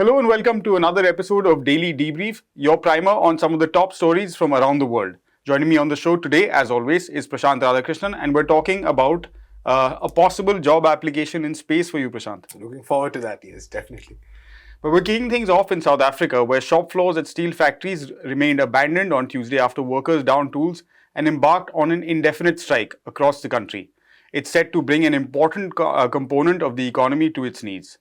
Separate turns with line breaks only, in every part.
Hello and welcome to another episode of Daily Debrief, your primer on some of the top stories from around the world. Joining me on the show today, as always, is Prashant Radhakrishnan, and we're talking about a possible job application in space for you, Prashant.
Looking forward to that, yes, definitely.
But we're kicking things off in South Africa, where shop floors at steel factories remained abandoned on Tuesday after workers downed tools and embarked on an indefinite strike across the country. It's set to bring an important component of the economy to its knees.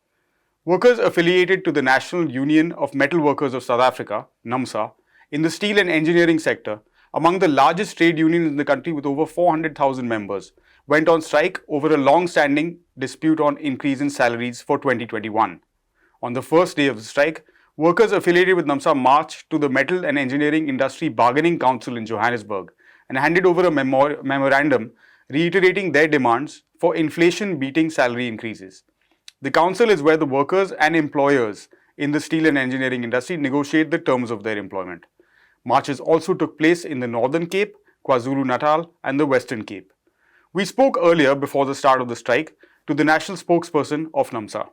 Workers affiliated to the National Union of Metal Workers of South Africa, NUMSA, in the steel and engineering sector, among the largest trade unions in the country with over 400,000 members, went on strike over a long-standing dispute on increase in salaries for 2021. On the first day of the strike, workers affiliated with NUMSA marched to the Metal and Engineering Industry Bargaining Council in Johannesburg and handed over a memorandum reiterating their demands for inflation-beating salary increases. The council is where the workers and employers in the steel and engineering industry negotiate the terms of their employment. Marches also took place in the Northern Cape, KwaZulu-Natal, and the Western Cape. We spoke earlier, before the start of the strike, to the national spokesperson of NUMSA.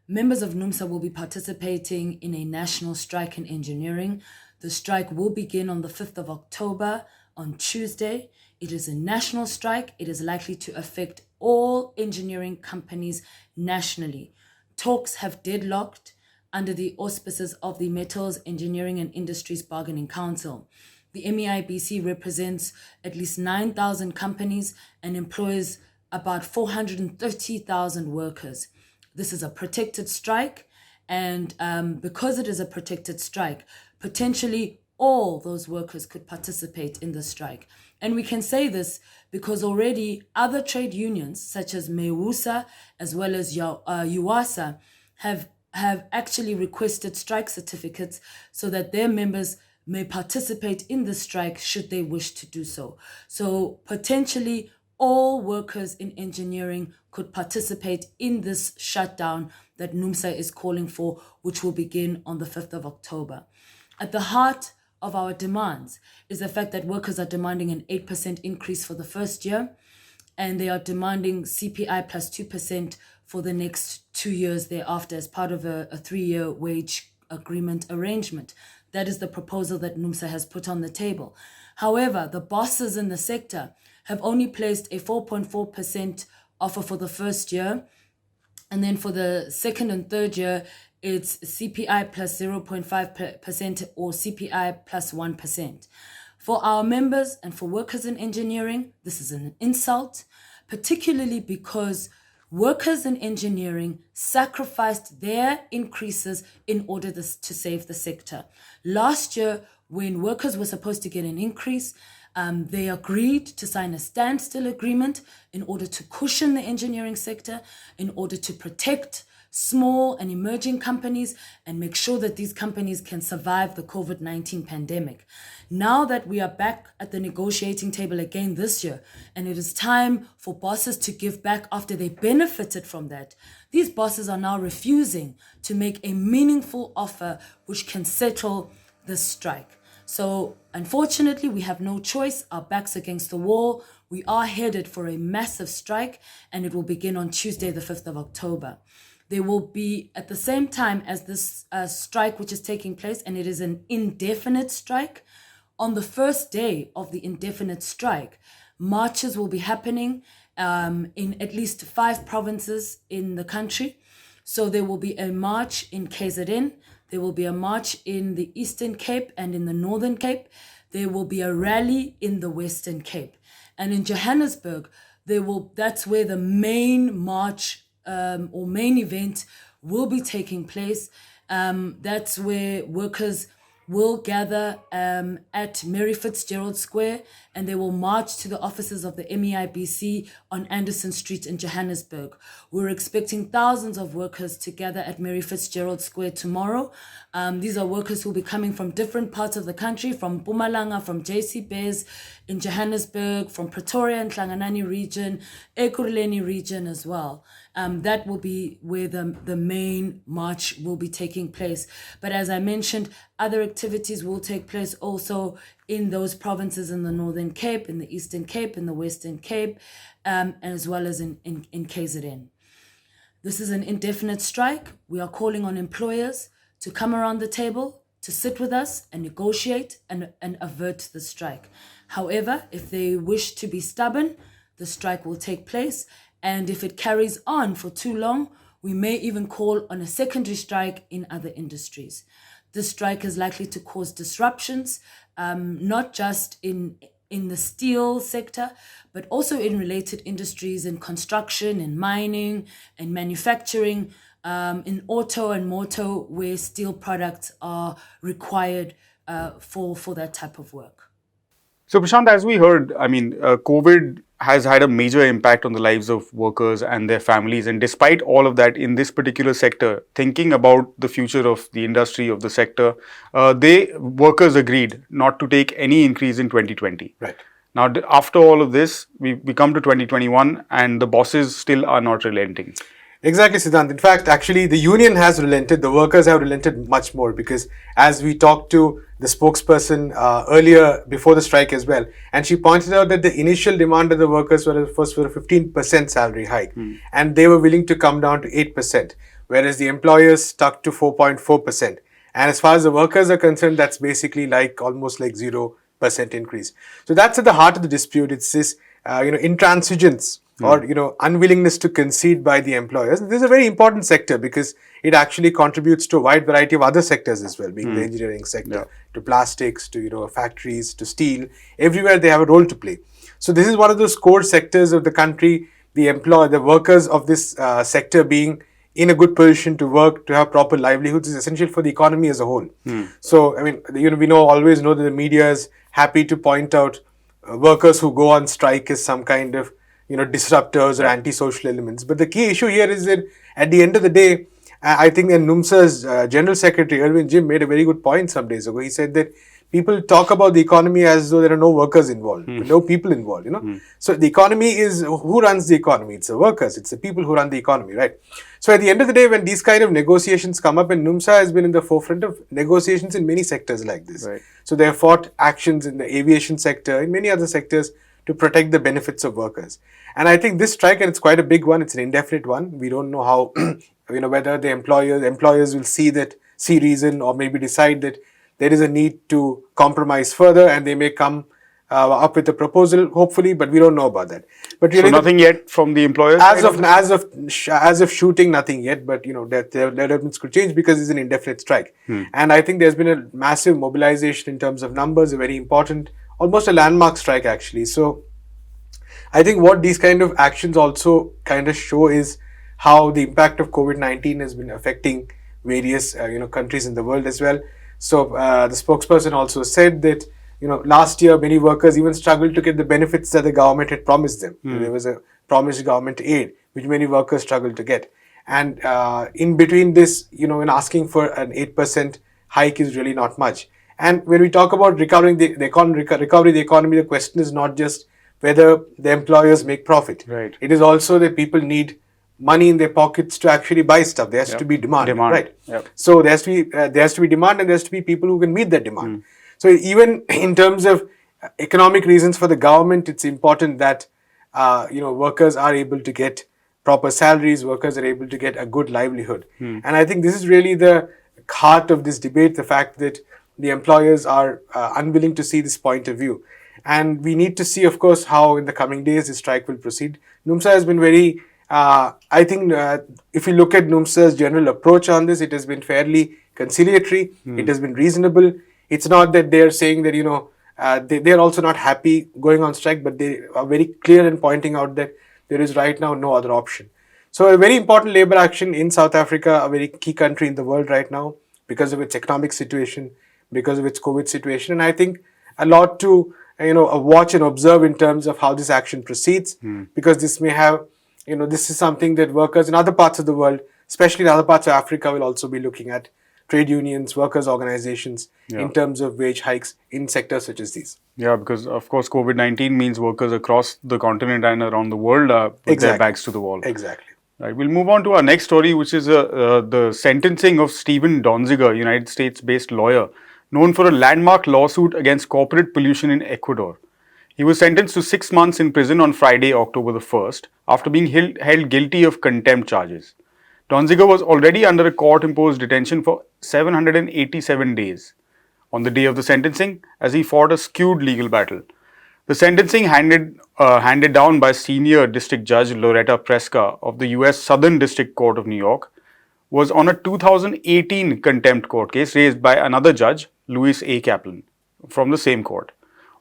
Members of NUMSA will be participating in a national strike in engineering. The strike will begin on the 5th of October, on Tuesday. It is a national strike. It is likely to affect all engineering companies nationally. Talks have deadlocked under the auspices of the Metals, Engineering and Industries Bargaining Council. The MEIBC represents at least 9,000 companies and employs about 430,000 workers. This is a protected strike, and because it is a protected strike, potentially all those workers could participate in the strike. And we can say this because already other trade unions, such as MEUSA as well as UASA, have actually requested strike certificates so that their members may participate in the strike should they wish to do so. So potentially all workers in engineering could participate in this shutdown that NUMSA is calling for, which will begin on the 5th of October. At the heart of our demands is the fact that workers are demanding an 8% increase for the first year, and they are demanding CPI plus 2% for the next 2 years thereafter as part of a 3-year wage agreement arrangement. That is the proposal that NUMSA has put on the table. However, the bosses in the sector have only placed a 4.4% offer for the first year, and then for the second and third year, it's CPI plus 0.5% or CPI plus 1%. For our members and for workers in engineering, this is an insult, particularly because workers in engineering sacrificed their increases in order to save the sector. Last year, when workers were supposed to get an increase, they agreed to sign a standstill agreement in order to cushion the engineering sector, in order to protect small and emerging companies and make sure that these companies can survive the COVID-19 pandemic. Now that we are back at the negotiating table again this year, and it is time for bosses to give back after they benefited from that, these bosses are now refusing to make a meaningful offer which can settle this strike. So unfortunately, we have no choice. Our backs against the wall. We are headed for a massive strike, and it will begin on Tuesday, the 5th of October. There will be, at the same time as this strike which is taking place, and it is an indefinite strike, on the first day of the indefinite strike, marches will be happening in at least 5 provinces in the country. So there will be a march in KZN, there will be a march in the Eastern Cape and in the Northern Cape, there will be a rally in the Western Cape. And in Johannesburg, that's where the main march or main event will be taking place. That's where workers will gather at Mary Fitzgerald Square, and they will march to the offices of the MEIBC on Anderson Street in Johannesburg. We're expecting thousands of workers to gather at Mary Fitzgerald Square tomorrow. These are workers who will be coming from different parts of the country, from Mpumalanga, from JC Bez in Johannesburg, from Pretoria and Hlanganani region, Ekurhuleni region as well. That will be where the main march will be taking place. But as I mentioned, other activities will take place also in those provinces in the Northern Cape, in the Eastern Cape, in the Western Cape, as well as in KZN. This is an indefinite strike. We are calling on employers to come around the table, to sit with us and negotiate and avert the strike. However, if they wish to be stubborn, the strike will take place. And if it carries on for too long, we may even call on a secondary strike in other industries. This strike is likely to cause disruptions, not just in the steel sector, but also in related industries in construction, in mining, in manufacturing, in auto and motor, where steel products are required for that type of work.
So, Prashant, as we heard, COVID has had a major impact on the lives of workers and their families. And despite all of that, in this particular sector, thinking about the future of the industry, of the sector, workers agreed not to take any increase in 2020.
Right.
Now, after all of this, we come to 2021 and the bosses still are not relenting.
Exactly, Siddhant. In fact, actually, the union has relented. The workers have relented much more because as we talked to the spokesperson earlier before the strike as well, and she pointed out that the initial demand of the workers was for a 15% salary hike, and they were willing to come down to 8%, whereas the employers stuck to 4.4%. And as far as the workers are concerned, that's basically like almost like 0% increase. So that's at the heart of the dispute. It's this, intransigence or unwillingness to concede by the employers. This is a very important sector because it actually contributes to a wide variety of other sectors as well, being the engineering sector, to plastics, to factories, to steel. Everywhere they have a role to play. So this is one of those core sectors of the country. The workers of this sector being in a good position to work, to have proper livelihoods is essential for the economy as a whole. So we always know that the media is happy to point out workers who go on strike as some kind of disruptors or anti-social elements. But the key issue here is that at the end of the day, I think that NUMSA's General Secretary, Arvind Jim, made a very good point some days ago. He said that people talk about the economy as though there are no workers involved, no people involved, So the economy is, who runs the economy? It's the workers, it's the people who run the economy, right? So at the end of the day, when these kind of negotiations come up, and NUMSA has been in the forefront of negotiations in many sectors like this.
Right.
So they have fought actions in the aviation sector, in many other sectors, to protect the benefits of workers. And I think this strike, and it's quite a big one, it's an indefinite one. We don't know how, whether the employers will see reason or maybe decide that there is a need to compromise further and they may come up with a proposal, hopefully, but we don't know about that. But
really, so nothing yet from the employers?
As of shooting, nothing yet, but that developments could change because it's an indefinite strike. And I think there's been a massive mobilization in terms of numbers, a very important, almost a landmark strike actually. So I think what these kind of actions also kind of show is how the impact of COVID-19 has been affecting various countries in the world as well. So the spokesperson also said that last year many workers even struggled to get the benefits that the government had promised them. There was a promised government aid which many workers struggled to get. And in between this, when asking for an 8% hike is really not much. And when we talk about recovering the economy, the question is not just whether the employers make profit.
Right.
It is also that people need money in their pockets to actually buy stuff. There has to be demand. Right?
Yep.
So there has to be demand, and there has to be people who can meet that demand. So even in terms of economic reasons for the government, it's important that workers are able to get proper salaries, workers are able to get a good livelihood. And I think this is really the heart of this debate, the fact that the employers are unwilling to see this point of view. And we need to see, of course, how in the coming days the strike will proceed. NUMSA has been very, if you look at NUMSA's general approach on this, it has been fairly conciliatory. It has been reasonable. It's not that they're saying that, they're also not happy going on strike, but they are very clear in pointing out that there is right now no other option. So a very important labor action in South Africa, a very key country in the world right now, because of its economic situation, because of its COVID situation. And I think a lot to watch and observe in terms of how this action proceeds, because this may have, this is something that workers in other parts of the world, especially in other parts of Africa, will also be looking at. Trade unions, workers' organizations, in terms of wage hikes in sectors such as these. Yeah,
because of course COVID-19 means workers across the continent and around the world put their backs to the wall.
Exactly.
Right. We'll move on to our next story, which is the sentencing of Stephen Donziger, United States-based lawyer, known for a landmark lawsuit against corporate pollution in Ecuador. He was sentenced to 6 months in prison on Friday, October the 1st, after being held guilty of contempt charges. Donziger was already under a court-imposed detention for 787 days on the day of the sentencing as he fought a skewed legal battle. The sentencing handed down by senior district judge Loretta Preska of the U.S. Southern District Court of New York was on a 2018 contempt court case raised by another judge, Louis A. Kaplan, from the same court.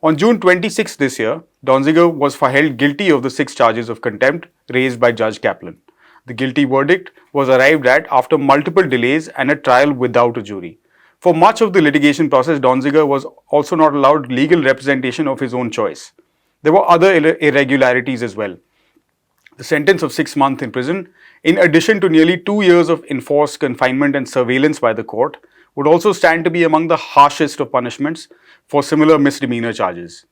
On June 26 this year, Donziger was held guilty of the 6 charges of contempt raised by Judge Kaplan. The guilty verdict was arrived at after multiple delays and a trial without a jury. For much of the litigation process, Donziger was also not allowed legal representation of his own choice. There were other irregularities as well. The sentence of 6 months in prison, in addition to nearly 2 years of enforced confinement and surveillance by the court, would also stand to be among the harshest of punishments for similar misdemeanor charges.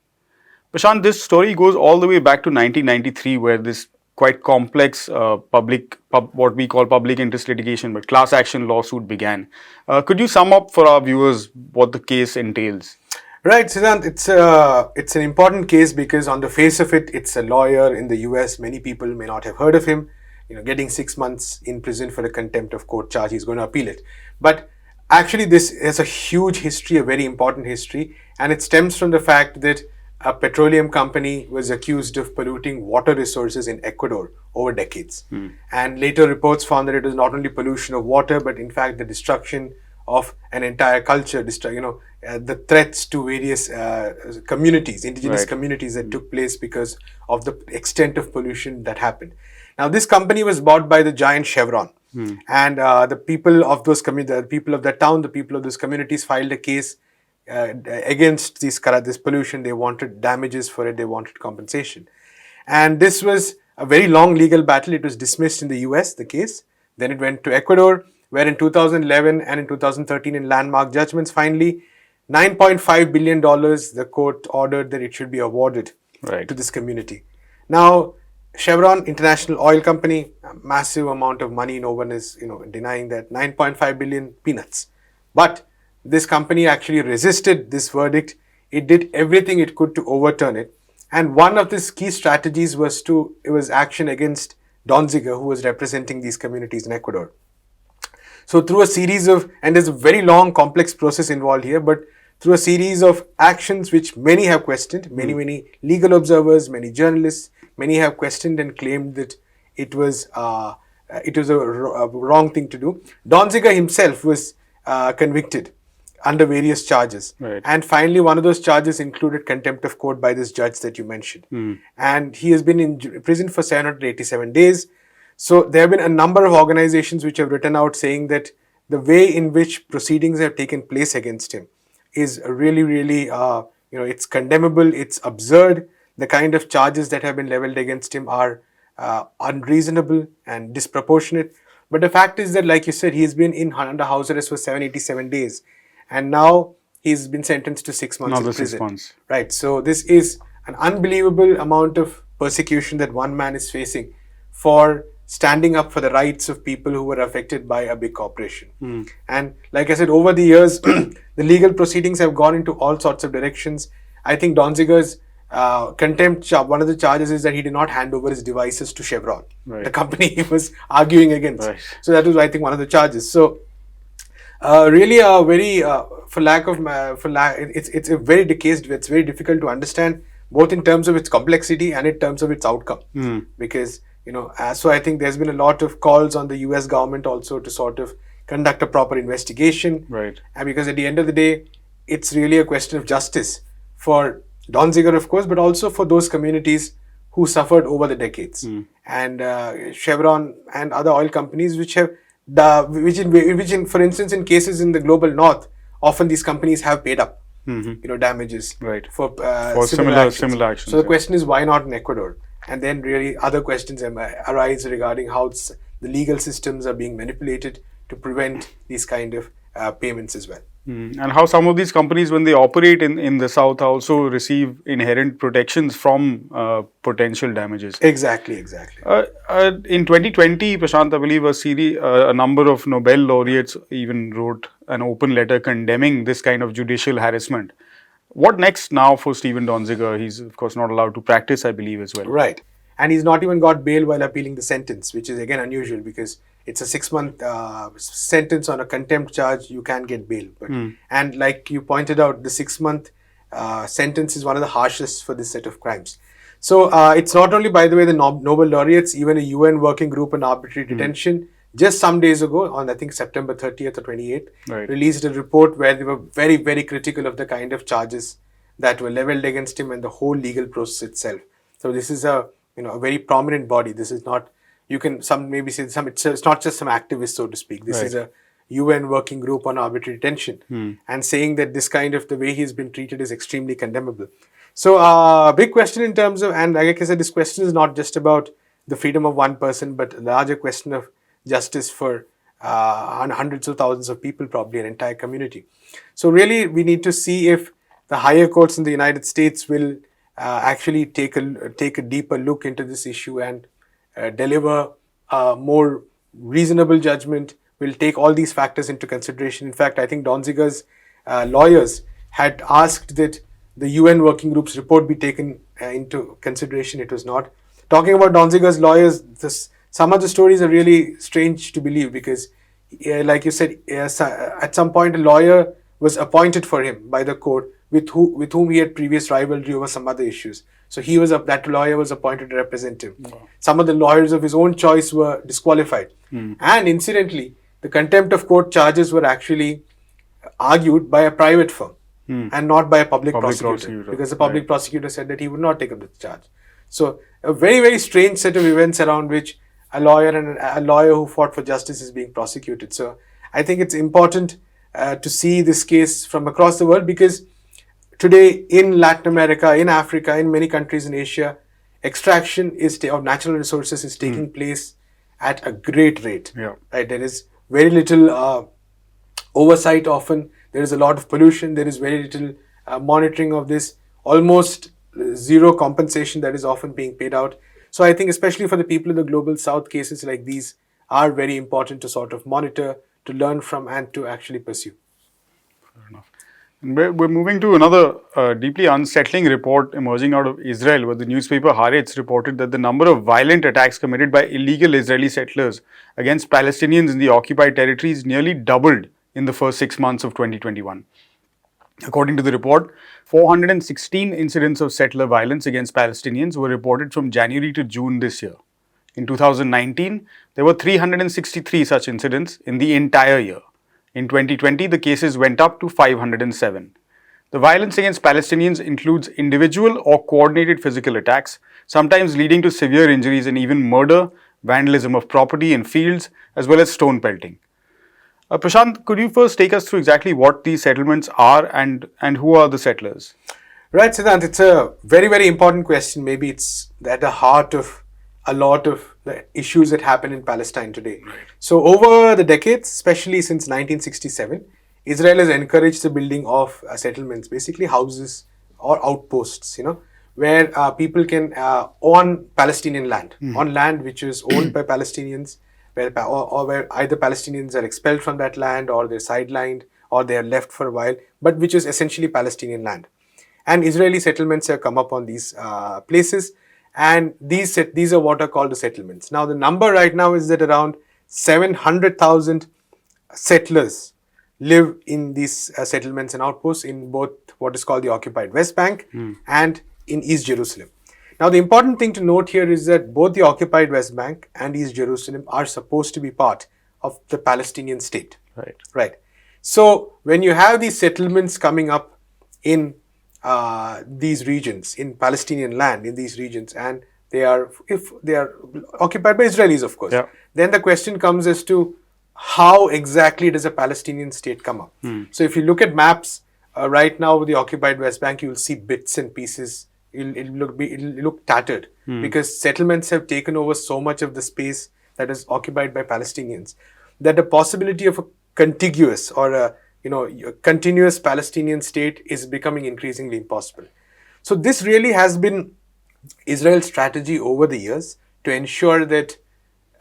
Prashant, this story goes all the way back to 1993, where this quite complex what we call public interest litigation, but class action lawsuit began. Could you sum up for our viewers what the case entails?
Right, Siddhant, it's an important case because on the face of it, it's a lawyer in the US. Many people may not have heard of him. Getting 6 months in prison for a contempt of court charge, he's going to appeal it. But actually, this has a huge history, a very important history, and it stems from the fact that a petroleum company was accused of polluting water resources in Ecuador over decades. And later reports found that it was not only pollution of water, but in fact the destruction of an entire culture, the threats to various communities, indigenous communities that took place because of the extent of pollution that happened. Now, this company was bought by the giant Chevron. And the people of those the people of that town, the people of those communities filed a case against this pollution. They wanted damages for it, they wanted compensation. And this was a very long legal battle. It was dismissed in the US, the case. Then it went to Ecuador, where in 2011 and in 2013 in landmark judgments, finally, $9.5 billion, the court ordered that it should be awarded to this community. Now, Chevron, international oil company, a massive amount of money, no one is denying that, 9.5 billion peanuts. But this company actually resisted this verdict. It did everything it could to overturn it. And one of its key strategies was action against Donziger, who was representing these communities in Ecuador. So through a series of, and there's a very long, complex process involved here, but through a series of actions which many have questioned, many legal observers, many journalists, many have questioned and claimed that it was a wrong thing to do. Donziger himself was convicted under various charges. And finally, one of those charges included contempt of court by this judge that you mentioned. And he has been in prison for 787 days. So there have been a number of organizations which have written out saying that the way in which proceedings have taken place against him is really, it's condemnable, it's absurd. The kind of charges that have been leveled against him are unreasonable and disproportionate. But the fact is that, like you said, he has been under house arrest for 787 days. And now he's been sentenced to 6 months in prison.
6 months.
Right. So this is an unbelievable amount of persecution that one man is facing for standing up for the rights of people who were affected by a big corporation. And like I said, over the years, the legal proceedings have gone into all sorts of directions. I think Donziger's contempt, one of the charges is that he did not hand over his devices to Chevron, the company he was arguing against. So that was, I think, one of the charges. So really a very, it's a very decayed, it's very difficult to understand, both in terms of its complexity and in terms of its outcome. Because, so I think there's been a lot of calls on the US government also to sort of conduct a proper investigation. And because at the end of the day, it's really a question of justice for Donziger, of course, but also for those communities who suffered over the decades. And Chevron and other oil companies which have, for instance, in cases in the global north, often these companies have paid up, damages for similar actions. So the question is, why not in Ecuador? And then really other questions arise regarding how the legal systems are being manipulated to prevent these kind of payments as well.
And how some of these companies, when they operate in the south, also receive inherent protections from potential damages.
Exactly.
In 2020, Prashant, I believe a number of Nobel laureates even wrote an open letter condemning this kind of judicial harassment. What next now for Stephen Donziger? He's, of course, not allowed to practice, I believe, as well.
Right. And he's not even got bail while appealing the sentence, which is again unusual because it's a 6-month sentence on a contempt charge, you can get bail. But and like you pointed out, the 6-month sentence is one of the harshest for this set of crimes. So it's not only, by the way, the Nobel laureates, even a UN working group on arbitrary detention just some days ago, on I think September 30th or 28th, released a report where they were very, very critical of the kind of charges that were leveled against him and the whole legal process itself. So this is a a very prominent body. This is not, you can some maybe say some, it's not just some activist, so to speak. This is a UN working group on arbitrary detention, and saying that this kind of, the way he's been treated is extremely condemnable. So big question in terms of, and like I said, this question is not just about the freedom of one person, but a larger question of justice for hundreds of thousands of people, probably an entire community. So really, we need to see if the higher courts in the United States will actually take a deeper look into this issue and deliver a more reasonable judgment, will take all these factors into consideration. In fact, I think Donziger's lawyers had asked that the UN working group's report be taken into consideration. It was not. Talking about Donziger's lawyers, some of the stories are really strange to believe, because like you said, at some point a lawyer was appointed for him by the court with whom he had previous rivalry over some other issues. So that lawyer was appointed to represent him. Some of the lawyers of his own choice were disqualified. And incidentally, the contempt of court charges were actually argued by a private firm and not by a public prosecutor, because the public prosecutor said that he would not take up the charge. So a very, very strange set of events around which a lawyer who fought for justice is being prosecuted. So I think it's important to see this case from across the world, because today in Latin America, in Africa, in many countries in Asia, extraction of natural resources is taking place at a great rate. Right? There is very little oversight often. There is a lot of pollution. There is very little monitoring of this. Almost zero compensation that is often being paid out. So I think especially for the people in the global south, cases like these are very important to sort of monitor, to learn from, and to actually pursue.
Fair enough. We're moving to another deeply unsettling report emerging out of Israel, where the newspaper Haaretz reported that the number of violent attacks committed by illegal Israeli settlers against Palestinians in the occupied territories nearly doubled in the first 6 months of 2021. According to the report, 416 incidents of settler violence against Palestinians were reported from January to June this year. In 2019, there were 363 such incidents in the entire year. In 2020, the cases went up to 507. The violence against Palestinians includes individual or coordinated physical attacks, sometimes leading to severe injuries and even murder, vandalism of property and fields, as well as stone pelting. Prashant, could you first take us through exactly what these settlements are and who are the settlers?
Right, Siddhant, it's a very, very important question. Maybe it's at the heart of a lot of the issues that happen in Palestine today. So over the decades, especially since 1967, Israel has encouraged the building of settlements, basically houses or outposts, where people can own Palestinian land, on land which is owned by Palestinians, where either Palestinians are expelled from that land, or they're sidelined, or they are left for a while, but which is essentially Palestinian land. And Israeli settlements have come up on these places, and these are what are called the settlements. Now the number right now is that around 700,000 settlers live in these settlements and outposts in both what is called the occupied West Bank and in East Jerusalem. Now, the important thing to note here is that both the occupied West Bank and East Jerusalem are supposed to be part of the Palestinian state. Right. So, when you have these settlements coming up in these regions, in Palestinian land, in these regions, and if they are occupied by Israelis, of course, then the question comes as to how exactly does a Palestinian state come up? So, if you look at maps right now with the occupied West Bank, you will see bits and pieces. It'll look tattered because settlements have taken over so much of the space that is occupied by Palestinians that the possibility of a contiguous or a continuous Palestinian state is becoming increasingly impossible. So this really has been Israel's strategy over the years to ensure that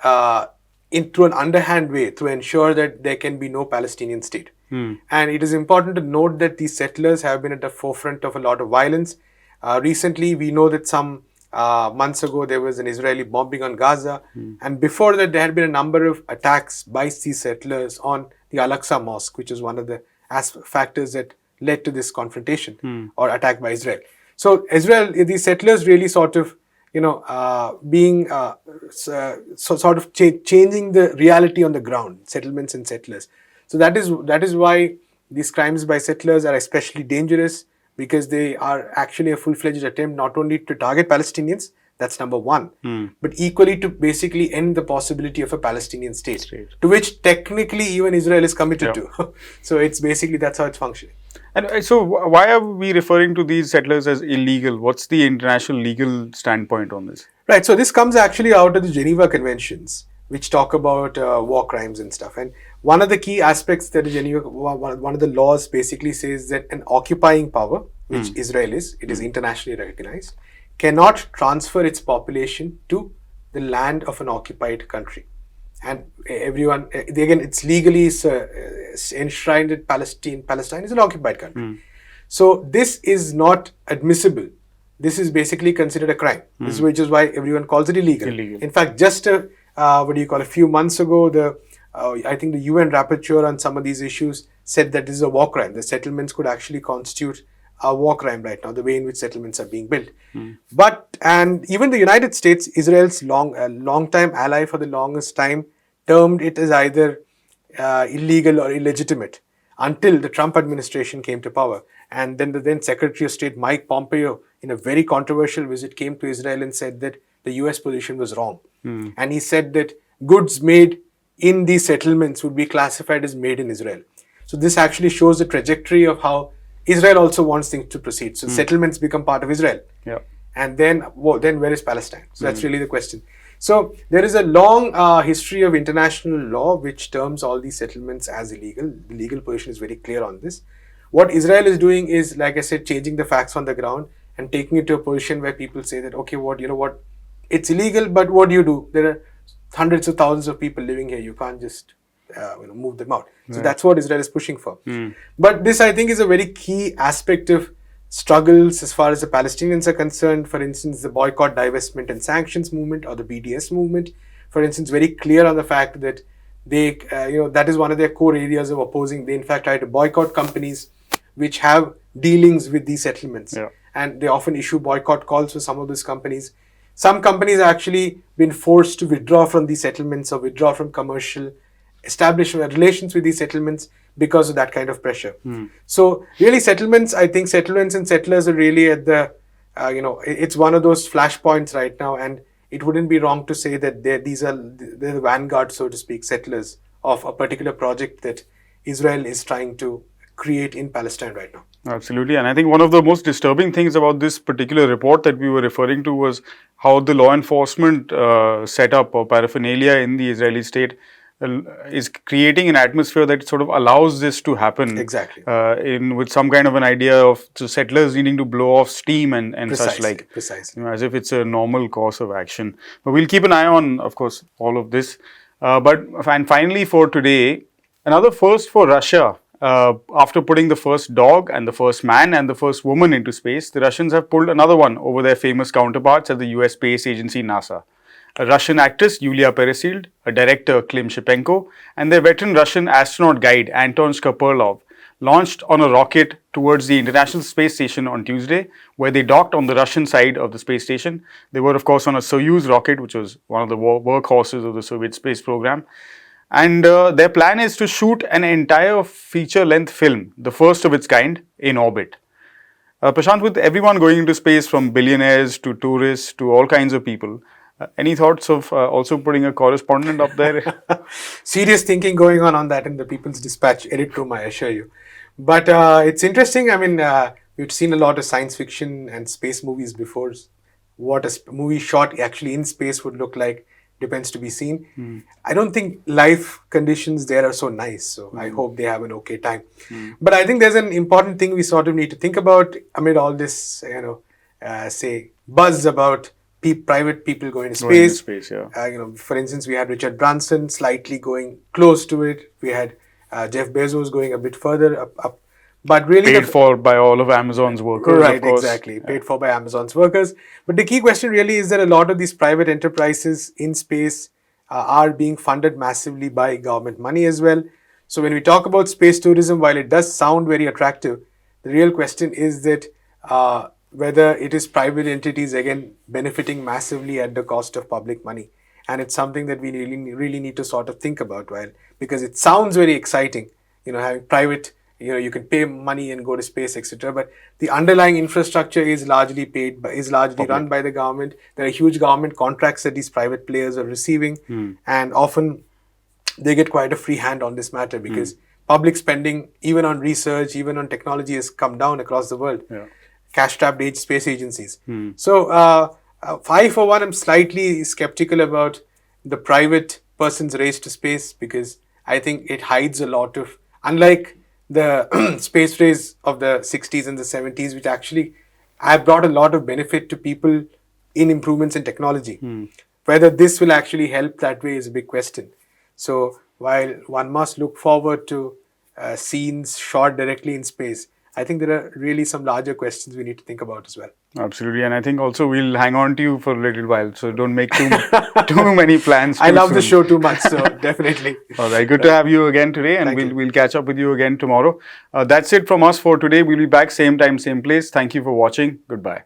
through an underhand way, to ensure that there can be no Palestinian state. And it is important to note that these settlers have been at the forefront of a lot of violence. Recently, we know that some months ago, there was an Israeli bombing on Gaza. And before that, there had been a number of attacks by these settlers on the Al-Aqsa Mosque, which is one of the factors that led to this confrontation or attack by Israel. So Israel, these settlers really sort of, changing the reality on the ground, settlements and settlers. So that is why these crimes by settlers are especially dangerous, because they are actually a full-fledged attempt not only to target Palestinians, that's number one, but equally to basically end the possibility of a Palestinian state. To which technically even Israel is committed to. So it's basically, that's how it's functioning.
And so why are we referring to these settlers as illegal? What's the international legal standpoint on this?
Right, so this comes actually out of the Geneva Conventions, which talk about war crimes and stuff. And one of the key aspects that one of the laws basically says that an occupying power, which Israel is, it is internationally recognized, cannot transfer its population to the land of an occupied country. And everyone, again, it's legally enshrined that Palestine is an occupied country. So this is not admissible. This is basically considered a crime, which is why everyone calls it illegal. In fact, just a few months ago, I think the UN rapporteur on some of these issues said that this is a war crime. The settlements could actually constitute a war crime right now, the way in which settlements are being built. And even the United States, Israel's long-time ally for the longest time, termed it as either illegal or illegitimate until the Trump administration came to power. And then the then Secretary of State Mike Pompeo, in a very controversial visit, came to Israel and said that the US position was wrong. And he said that goods made in these settlements would be classified as made in Israel. So this actually shows the trajectory of how Israel also wants things to proceed. So settlements become part of Israel. And then where is Palestine? So that's really the question. So there is a long history of international law which terms all these settlements as illegal. The legal position is very clear on this. What Israel is doing is, like I said, changing the facts on the ground and taking it to a position where people say that, okay, it's illegal, but what do you do? There are hundreds of thousands of people living here. You can't just move them out. So that's what Israel is pushing for. But this, I think, is a very key aspect of struggles as far as the Palestinians are concerned. For instance, the boycott, divestment and sanctions movement, or the BDS movement, for instance, very clear on the fact that they, that is one of their core areas of opposing. They in fact try to boycott companies which have dealings with these settlements. And they often issue boycott calls for some of these companies. Some companies have actually been forced to withdraw from these settlements or withdraw from commercial establishment relations with these settlements because of that kind of pressure. So really settlements and settlers are really at the, it's one of those flashpoints right now, and it wouldn't be wrong to say that they're the vanguard, so to speak, settlers of a particular project that Israel is trying to create in Palestine right now.
Absolutely. And I think one of the most disturbing things about this particular report that we were referring to was how the law enforcement setup or paraphernalia in the Israeli state is creating an atmosphere that sort of allows this to happen.
Exactly.
With some kind of an idea of the settlers needing to blow off steam and such like.
Precisely.
As if it's a normal course of action. But we'll keep an eye on, of course, all of this. And finally for today, another first for Russia. After putting the first dog and the first man and the first woman into space, the Russians have pulled another one over their famous counterparts at the US space agency NASA. A Russian actress, Yulia Peresild, a director, Klim Shipenko, and their veteran Russian astronaut guide, Anton Shkapurlov, launched on a rocket towards the International Space Station on Tuesday, where they docked on the Russian side of the space station. They were, of course, on a Soyuz rocket, which was one of the workhorses of the Soviet space program. And their plan is to shoot an entire feature-length film, the first of its kind, in orbit. Prashant, with everyone going into space, from billionaires to tourists to all kinds of people, any thoughts of also putting a correspondent up there?
Serious thinking going on that in the People's Dispatch edit room, I assure you. But it's interesting. I mean, we've seen a lot of science fiction and space movies before. What a movie shot actually in space would look like depends to be seen. I don't think life conditions there are so nice, so I hope they have an okay time. But I think there's an important thing we sort of need to think about amid all this, say, buzz about private people going to space. For instance, we had Richard Branson slightly going close to it. We had Jeff Bezos going a bit further up. But really,
Paid for by all of Amazon's workers,
right,
of course.
exactly. Paid for by Amazon's workers. But the key question really is that a lot of these private enterprises in space are being funded massively by government money as well. So when we talk about space tourism, while it does sound very attractive, the real question is that whether it is private entities again benefiting massively at the cost of public money. And it's something that we really need to sort of think about, while because it sounds very exciting, having private, you can pay money and go to space, etc. But the underlying infrastructure is largely run by the government. There are huge government contracts that these private players are receiving, and often they get quite a free hand on this matter because public spending, even on research, even on technology, has come down across the world.
Yeah.
Cash-strapped space agencies. So, I for one am slightly skeptical about the private person's race to space because I think it hides a lot of, unlike the space race of the 60s and the 70s, which actually have brought a lot of benefit to people in improvements in technology. Whether this will actually help that way is a big question. So while one must look forward to scenes shot directly in space, I think there are really some larger questions we need to think about as well.
Absolutely, and I think also we'll hang on to you for a little while, so don't make too many plans.
I love the
soon.
show too much, so definitely.
All right, good to have you again today, and we'll catch up with you again tomorrow. That's it from us for today. We'll be back same time, same place. Thank you for watching. Goodbye.